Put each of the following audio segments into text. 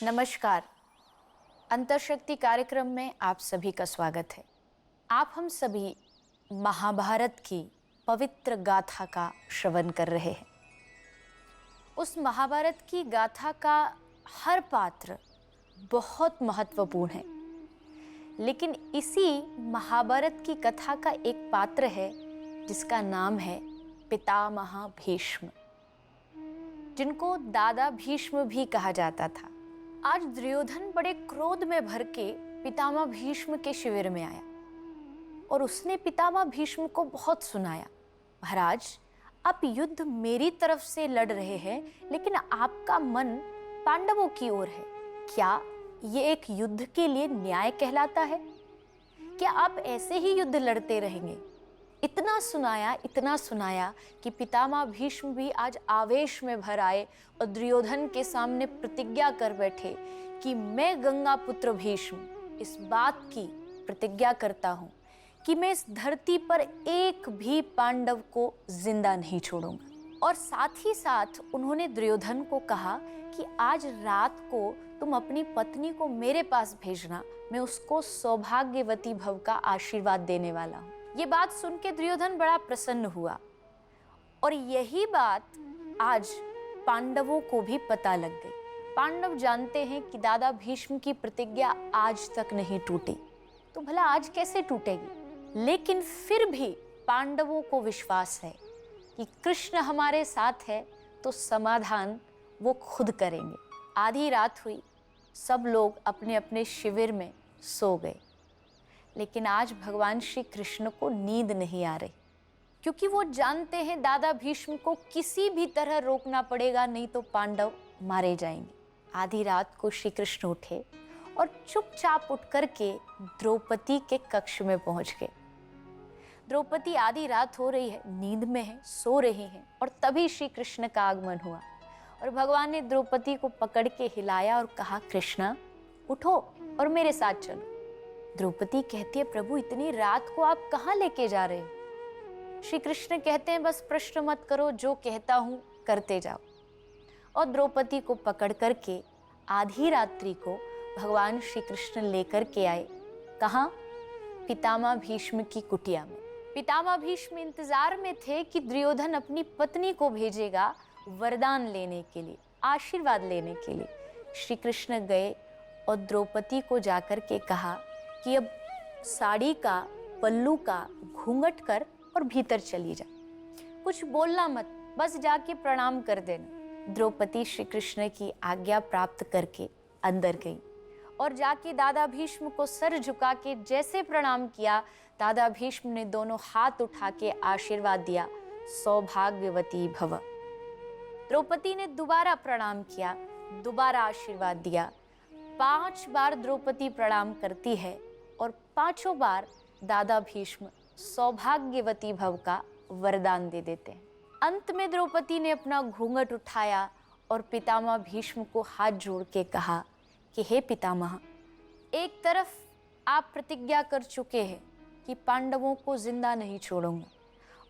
नमस्कार। अंतर्शक्ति कार्यक्रम में आप सभी का स्वागत है। आप हम सभी महाभारत की पवित्र गाथा का श्रवण कर रहे हैं। उस महाभारत की गाथा का हर पात्र बहुत महत्वपूर्ण है, लेकिन इसी महाभारत की कथा का एक पात्र है जिसका नाम है पितामह भीष्म, जिनको दादा भीष्म भी कहा जाता था। आज दुर्योधन बड़े क्रोध में भर के पितामह भीष्म के शिविर में आया और उसने पितामह भीष्म को बहुत सुनाया, महाराज आप युद्ध मेरी तरफ से लड़ रहे हैं, लेकिन आपका मन पांडवों की ओर है। क्या ये एक युद्ध के लिए न्याय कहलाता है? क्या आप ऐसे ही युद्ध लड़ते रहेंगे? इतना सुनाया कि पितामह भीष्म भी आज आवेश में भर आए और दुर्योधन के सामने प्रतिज्ञा कर बैठे कि मैं गंगा पुत्र भीष्म इस बात की प्रतिज्ञा करता हूँ कि मैं इस धरती पर एक भी पांडव को जिंदा नहीं छोड़ूंगा। और साथ ही साथ उन्होंने दुर्योधन को कहा कि आज रात को तुम अपनी पत्नी को मेरे पास भेजना, मैं उसको सौभाग्यवती भव का आशीर्वाद देने वाला हूँ। ये बात सुन के दुर्योधन बड़ा प्रसन्न हुआ और यही बात आज पांडवों को भी पता लग गई। पांडव जानते हैं कि दादा भीष्म की प्रतिज्ञा आज तक नहीं टूटी, तो भला आज कैसे टूटेगी? लेकिन फिर भी पांडवों को विश्वास है कि कृष्ण हमारे साथ है तो समाधान वो खुद करेंगे। आधी रात हुई, सब लोग अपने अपने शिविर में सो गए, लेकिन आज भगवान श्री कृष्ण को नींद नहीं आ रही, क्योंकि वो जानते हैं दादा भीष्म को किसी भी तरह रोकना पड़ेगा, नहीं तो पांडव मारे जाएंगे। आधी रात को श्री कृष्ण उठे और चुपचाप उठ करके द्रौपदी के कक्ष में पहुंच गए। द्रौपदी आधी रात हो रही है, नींद में है, सो रही हैं, और तभी श्री कृष्ण का आगमन हुआ और भगवान ने द्रौपदी को पकड़ के हिलाया और कहा, कृष्णा उठो और मेरे साथ चलो। द्रौपदी कहती है, प्रभु इतनी रात को आप कहाँ लेके जा रहे हो? श्री कृष्ण कहते हैं, बस प्रश्न मत करो, जो कहता हूँ करते जाओ। और द्रौपदी को पकड़ करके आधी रात्रि को भगवान श्री कृष्ण लेकर के आए। कहाँ? पितामह भीष्म की कुटिया में। पितामह भीष्म इंतजार में थे कि दुर्योधन अपनी पत्नी को भेजेगा वरदान लेने के लिए, आशीर्वाद लेने के लिए। श्री कृष्ण गए और द्रौपदी को जाकर के कहा कि अब साड़ी का, पल्लू का घूंघट कर और भीतर चली जा, कुछ बोलना मत, बस जाके प्रणाम कर देना। द्रौपदी श्री कृष्ण की आज्ञा प्राप्त करके अंदर गई और जाके दादा भीष्म को सर झुका के जैसे प्रणाम किया, दादा भीष्म ने दोनों हाथ उठा के आशीर्वाद दिया, सौभाग्यवती भव। द्रौपदी ने दोबारा प्रणाम किया, दोबारा आशीर्वाद दिया। 5 बार द्रौपदी प्रणाम करती है और 5 बार दादा भीष्म सौभाग्यवती भव का वरदान दे देते हैं। अंत में द्रौपदी ने अपना घूंघट उठाया और पितामह भीष्म को हाथ जोड़ के कहा कि हे पितामह, एक तरफ आप प्रतिज्ञा कर चुके हैं कि पांडवों को जिंदा नहीं छोड़ूंगा,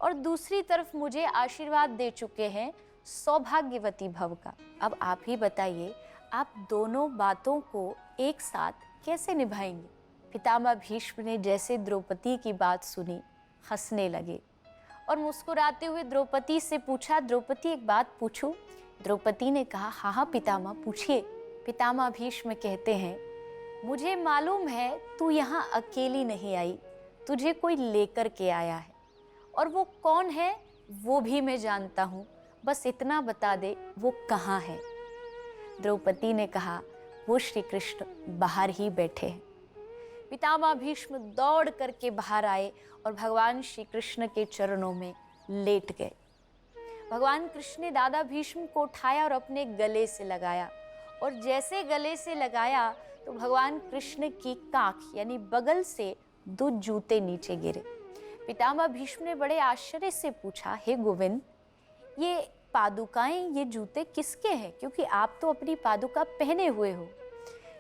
और दूसरी तरफ मुझे आशीर्वाद दे चुके हैं सौभाग्यवती भव का। अब आप ही बताइए, आप दोनों बातों को एक साथ कैसे निभाएंगे? पितामह भीष्म ने जैसे द्रौपदी की बात सुनी, हंसने लगे और मुस्कुराते हुए द्रौपदी से पूछा, द्रौपदी एक बात पूछूं? द्रौपदी ने कहा, हाँ हाँ पितामह पूछिए। पितामह भीष्म कहते हैं, मुझे मालूम है तू यहाँ अकेली नहीं आई, तुझे कोई लेकर के आया है, और वो कौन है वो भी मैं जानता हूँ, बस इतना बता दे वो कहाँ है। द्रौपदी ने कहा, वो श्री कृष्ण बाहर ही बैठे हैं। पितामह भीष्म दौड़ करके बाहर आए और भगवान श्री कृष्ण के चरणों में लेट गए। भगवान कृष्ण ने दादा भीष्म को उठाया और अपने गले से लगाया, और जैसे गले से लगाया तो भगवान कृष्ण की कांख यानी बगल से 2 जूते नीचे गिरे। पितामह भीष्म ने बड़े आश्चर्य से पूछा, हे गोविंद, ये पादुकाएं, ये जूते किसके हैं, क्योंकि आप तो अपनी पादुका पहने हुए हो।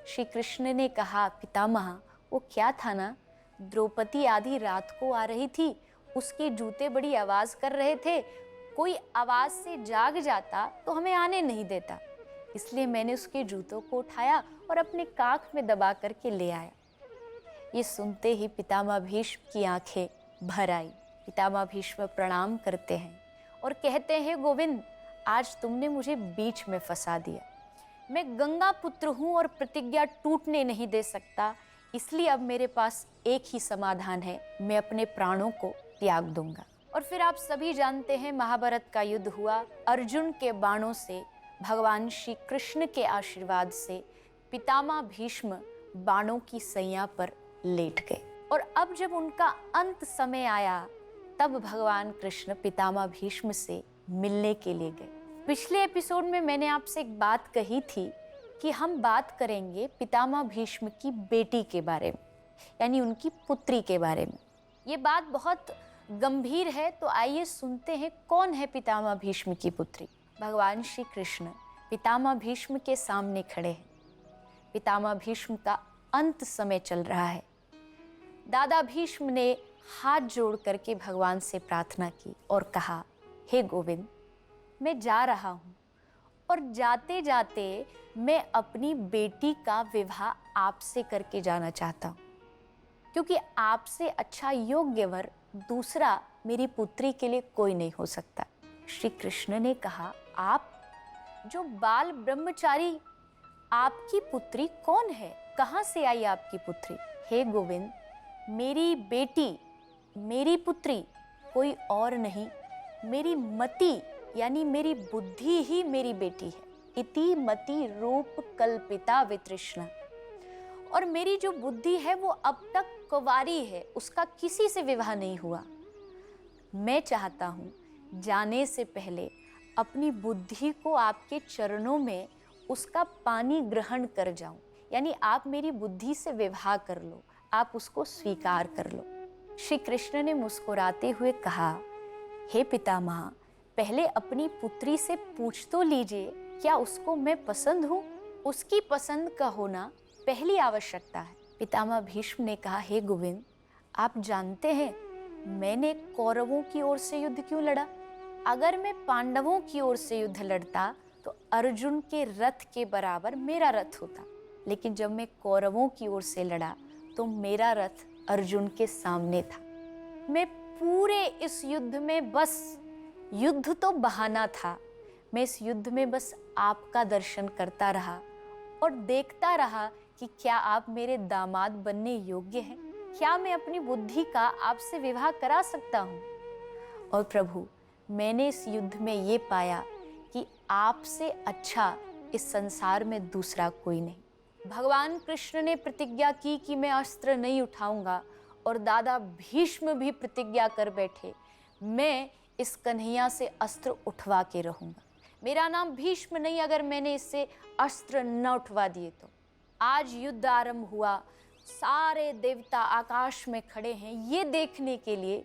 श्री कृष्ण ने कहा, पितामह वो क्या था ना, द्रौपदी आधी रात को आ रही थी, उसके जूते बड़ी आवाज़ कर रहे थे, कोई आवाज़ से जाग जाता तो हमें आने नहीं देता, इसलिए मैंने उसके जूतों को उठाया और अपने काख में दबा करके ले आया। ये सुनते ही पितामह भीष्म की आंखें भर आई। पितामह भीष्म प्रणाम करते हैं और कहते हैं, गोविंद आज तुमने मुझे बीच में फंसा दिया, मैं गंगा पुत्र हूँ और प्रतिज्ञा टूटने नहीं दे सकता, इसलिए अब मेरे पास एक ही समाधान है, मैं अपने प्राणों को त्याग दूंगा। और फिर आप सभी जानते हैं महाभारत का युद्ध हुआ। अर्जुन के बाणों से, भगवान श्री कृष्ण के आशीर्वाद से पितामह भीष्म बाणों की सैया पर लेट गए। और अब जब उनका अंत समय आया तब भगवान कृष्ण पितामह भीष्म से मिलने के लिए गए। पिछले एपिसोड में मैंने आपसे एक बात कही थी कि हम बात करेंगे पितामह भीष्म की बेटी के बारे में, यानी उनकी पुत्री के बारे में। ये बात बहुत गंभीर है, तो आइए सुनते हैं कौन है पितामह भीष्म की पुत्री। भगवान श्री कृष्ण पितामह भीष्म के सामने खड़े हैं। पितामह भीष्म का अंत समय चल रहा है। दादा भीष्म ने हाथ जोड़ करके भगवान से प्रार्थना की और कहा, हे गोविंद, मैं जा रहा हूँ और जाते जाते मैं अपनी बेटी का विवाह आपसे करके जाना चाहता हूँ, क्योंकि आपसे अच्छा योग्य वर दूसरा मेरी पुत्री के लिए कोई नहीं हो सकता। श्री कृष्ण ने कहा, आप जो बाल ब्रह्मचारी, आपकी पुत्री कौन है? कहाँ से आई आपकी पुत्री? हे गोविंद, मेरी बेटी, मेरी पुत्री कोई और नहीं, मेरी मति यानी मेरी बुद्धि ही मेरी बेटी है। इति मति रूप कल्पिता वितृष्णा। और मेरी जो बुद्धि है वो अब तक कुंवारी है, उसका किसी से विवाह नहीं हुआ। मैं चाहता हूँ जाने से पहले अपनी बुद्धि को आपके चरणों में उसका पानी ग्रहण कर जाऊं, यानी आप मेरी बुद्धि से विवाह कर लो, आप उसको स्वीकार कर लो। श्री कृष्ण ने मुस्कुराते हुए कहा, हे पितामह, पहले अपनी पुत्री से पूछ तो लीजिए, क्या उसको मैं पसंद हूँ? उसकी पसंद का होना पहली आवश्यकता है। पितामह भीष्म ने कहा, हे गोविंद, आप जानते हैं मैंने कौरवों की ओर से युद्ध क्यों लड़ा? अगर मैं पांडवों की ओर से युद्ध लड़ता तो अर्जुन के रथ के बराबर मेरा रथ होता, लेकिन जब मैं कौरवों की ओर से लड़ा तो मेरा रथ अर्जुन के सामने था। मैं पूरे इस युद्ध में बस, युद्ध तो बहाना था, मैं इस युद्ध में बस आपका दर्शन करता रहा और देखता रहा कि क्या आप मेरे दामाद बनने योग्य हैं, क्या मैं अपनी बुद्धि का आपसे विवाह करा सकता हूँ। और प्रभु, मैंने इस युद्ध में ये पाया कि आपसे अच्छा इस संसार में दूसरा कोई नहीं। भगवान कृष्ण ने प्रतिज्ञा की कि मैं अस्त्र नहीं उठाऊंगा, और दादा भीष्म भी प्रतिज्ञा कर बैठे, मैं इस कन्हैया से अस्त्र उठवा के रहूंगा। मेरा नाम भीष्म नहीं अगर मैंने इससे अस्त्र न उठवा दिए तो। आज युद्ध आरंभ हुआ, सारे देवता आकाश में खड़े हैं ये देखने के लिए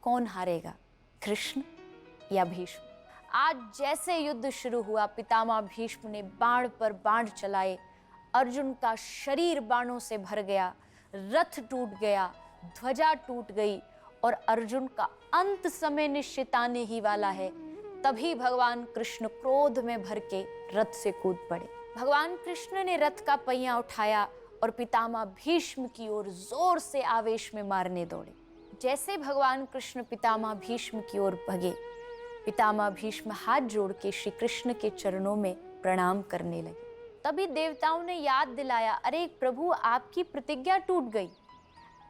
कौन हारेगा, कृष्ण या भीष्म। आज जैसे युद्ध शुरू हुआ, पितामह भीष्म ने बाण पर बाण चलाए, अर्जुन का शरीर बाणों से भर गया, रथ टूट गया, ध्वजा टूट गई और अर्जुन का अंत समय निश्चित आने ही वाला है। तभी भगवान कृष्ण क्रोध में भर के रथ से कूद पड़े। भगवान कृष्ण ने रथ का पहिया उठाया और पितामह भीष्म की ओर जोर से आवेश में मारने दौड़े। जैसे भगवान कृष्ण पितामह भीष्म की ओर भगे, पितामह भीष्म हाथ जोड़ के श्री कृष्ण के चरणों में प्रणाम करने लगे। तभी देवताओं ने याद दिलाया, अरे प्रभु, आपकी प्रतिज्ञा टूट गई।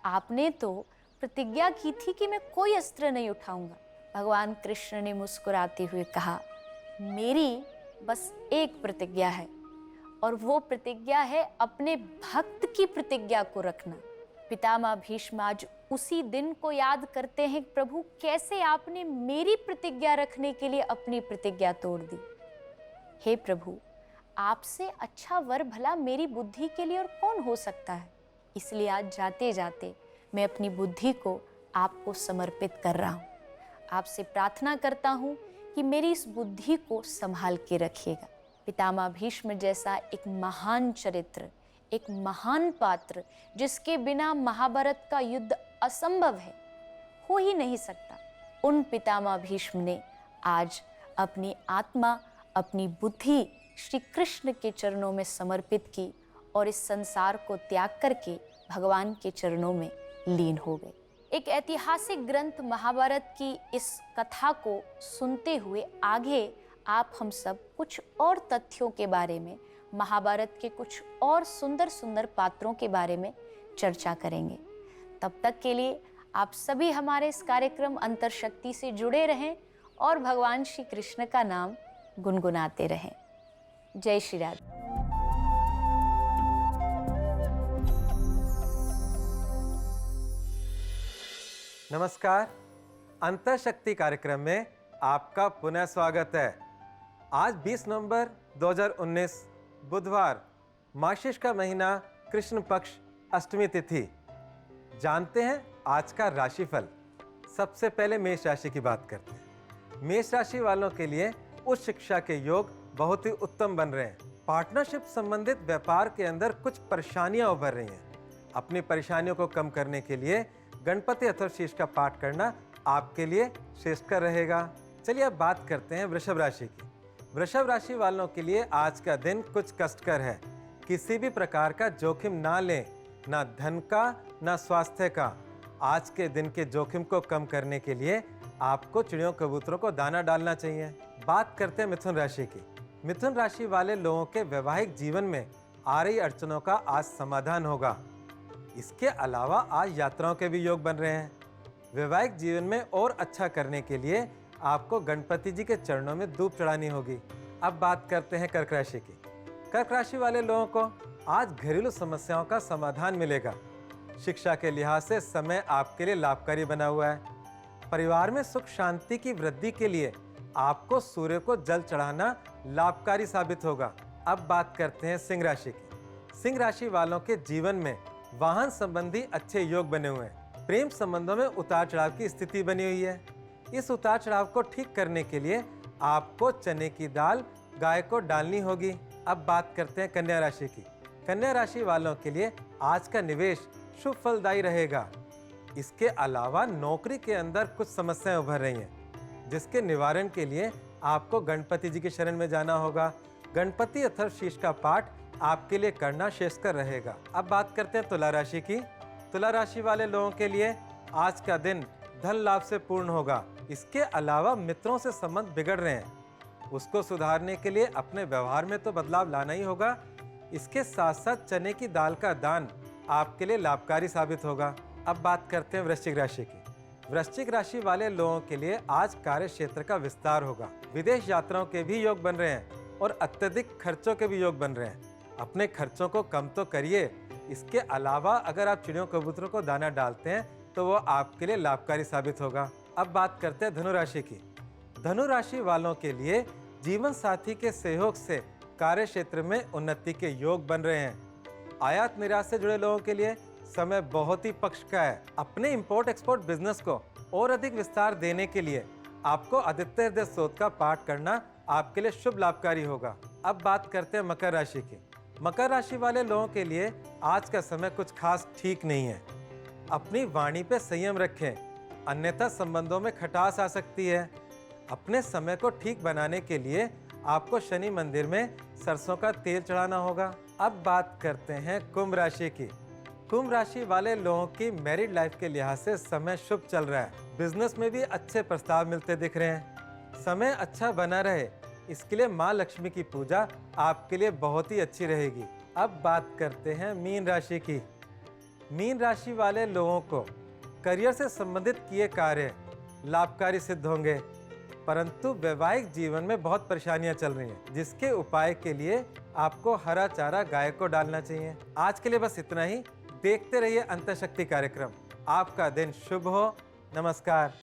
आपने तो प्रतिज्ञा की थी कि मैं कोई अस्त्र नहीं उठाऊंगा। भगवान कृष्ण ने मुस्कुराते हुए कहा, मेरी बस एक प्रतिज्ञा है, और वो प्रतिज्ञा है अपने भक्त की प्रतिज्ञा को रखना। पितामह भीष्म आज उसी दिन को याद करते हैं, प्रभु कैसे आपने मेरी प्रतिज्ञा रखने के लिए अपनी प्रतिज्ञा तोड़ दी। हे प्रभु, आपसे अच्छा वर भला मेरी बुद्धि के लिए और कौन हो सकता है। इसलिए आज जाते जाते मैं अपनी बुद्धि को आपको समर्पित कर रहा हूँ। आपसे प्रार्थना करता हूँ कि मेरी इस बुद्धि को संभाल के रखिएगा। पितामह भीष्म जैसा एक महान चरित्र, एक महान पात्र, जिसके बिना महाभारत का युद्ध असंभव है, हो ही नहीं सकता, उन पितामह भीष्म ने आज अपनी आत्मा, अपनी बुद्धि श्री कृष्ण के चरणों में समर्पित की और इस संसार को त्याग करके भगवान के चरणों में लीन हो गए। एक ऐतिहासिक ग्रंथ महाभारत की इस कथा को सुनते हुए आगे आप हम सब कुछ और तथ्यों के बारे में, महाभारत के कुछ और सुंदर सुंदर पात्रों के बारे में चर्चा करेंगे। तब तक के लिए आप सभी हमारे इस कार्यक्रम अंतर्शक्ति से जुड़े रहें और भगवान श्री कृष्ण का नाम गुनगुनाते रहें। जय श्री राधे। नमस्कार, अंतर्शक्ति कार्यक्रम में आपका पुनः स्वागत है। आज 20 नवंबर 2019 बुधवार, मार्गशीर्ष का महीना, कृष्ण पक्ष, अष्टमी तिथि। जानते हैं आज का राशिफल। सबसे पहले मेष राशि की बात करते हैं। मेष राशि वालों के लिए उच्च शिक्षा के योग बहुत ही उत्तम बन रहे हैं। पार्टनरशिप संबंधित व्यापार के अंदर कुछ परेशानियां उभर रही हैं। अपनी परेशानियों को कम करने के लिए गणपति अथर्वशीर्ष का पाठ करना आपके लिए श्रेष्ठकर रहेगा। चलिए अब बात करते हैं वृषभ राशि की। वृषभ राशि वालों के लिए आज का दिन कुछ कष्टकर है। किसी भी प्रकार का जोखिम ना लें, ना धन का ना स्वास्थ्य का। आज के दिन के जोखिम को कम करने के लिए आपको चिड़ियों कबूतरों को दाना डालना चाहिए। बात करते हैं मिथुन राशि की। मिथुन राशि वाले लोगों के वैवाहिक जीवन में आ रही अड़चनों का आज समाधान होगा। इसके अलावा आज यात्राओं के भी योग बन रहे हैं। वैवाहिक जीवन में और अच्छा करने के लिए आपको गणपति जी के चरणों में धूप चढ़ानी होगी। अब बात करते हैं कर्क राशि की। कर्क राशि वाले लोगों को आज घरेलू समस्याओं का समाधान मिलेगा। शिक्षा के लिहाज से समय आपके लिए लाभकारी बना हुआ है। परिवार में सुख शांति की वृद्धि के लिए आपको सूर्य को जल चढ़ाना लाभकारी साबित होगा। अब बात करते हैं सिंह राशि की। सिंह राशि वालों के जीवन में वाहन संबंधी अच्छे योग बने हुए हैं। प्रेम संबंधों में उतार चढ़ाव की स्थिति बनी हुई है। इस उतार चढ़ाव को ठीक करने के लिए आपको चने की दाल गाय को डालनी होगी। अब बात करते हैं कन्या राशि की। कन्या राशि वालों के लिए आज का निवेश शुभ फलदायी रहेगा। इसके अलावा नौकरी के अंदर कुछ समस्याएं उभर रही हैं, जिसके निवारण के लिए आपको गणपति जी की शरण में जाना होगा। गणपति अथर्वशीर्ष का पाठ आपके लिए करना श्रेष्ठकर रहेगा। अब बात करते हैं तुला राशि की। तुला राशि वाले लोगों के लिए आज का दिन धन लाभ से पूर्ण होगा। इसके अलावा मित्रों से संबंध बिगड़ रहे हैं, उसको सुधारने के लिए अपने व्यवहार में तो बदलाव लाना ही होगा। इसके साथ साथ चने की दाल का दान आपके लिए लाभकारी साबित होगा। अब बात करते हैं वृश्चिक राशि की। वृश्चिक राशि वाले लोगों के लिए आज कार्य क्षेत्र का विस्तार होगा। विदेश यात्राओं के भी योग बन रहे हैं और अत्यधिक खर्चों के भी योग बन रहे हैं। अपने खर्चों को कम तो करिए। इसके अलावा अगर आप चिड़ियों कबूतरों को दाना डालते हैं तो वो आपके लिए लाभकारी साबित होगा। अब बात करते हैं धनु राशि की। धनु राशि वालों के लिए जीवन साथी के सहयोग से कार्य क्षेत्र में उन्नति के योग बन रहे हैं। आयात निर्यात से जुड़े लोगों के लिए समय बहुत ही पक्ष का है। अपने इंपोर्ट एक्सपोर्ट बिजनेस को और अधिक विस्तार देने के लिए आपको आदित्य हृदय स्तोत्र का पाठ करना आपके लिए शुभ लाभकारी होगा। अब बात करते हैं मकर राशि की। मकर राशि वाले लोगों के लिए आज का समय कुछ खास ठीक नहीं है। अपनी वाणी पे संयम रखें, अन्यथा संबंधों में खटास आ सकती है। अपने समय को ठीक बनाने के लिए आपको शनि मंदिर में सरसों का तेल चढ़ाना होगा। अब बात करते हैं कुंभ राशि की। कुंभ राशि वाले लोगों की मैरिड लाइफ के लिहाज से समय शुभ चल रहा है। बिजनेस में भी अच्छे प्रस्ताव मिलते दिख रहे हैं। समय अच्छा बना रहे, इसके लिए माँ लक्ष्मी की पूजा आपके लिए बहुत ही अच्छी रहेगी। अब बात करते हैं मीन राशि की। मीन राशि वाले लोगों को करियर से संबंधित किए कार्य लाभकारी सिद्ध होंगे, परंतु वैवाहिक जीवन में बहुत परेशानियां चल रही हैं, जिसके उपाय के लिए आपको हरा चारा गाय को डालना चाहिए। आज के लिए बस इतना ही। देखते रहिए अंतर्शक्ति कार्यक्रम। आपका दिन शुभ हो। नमस्कार।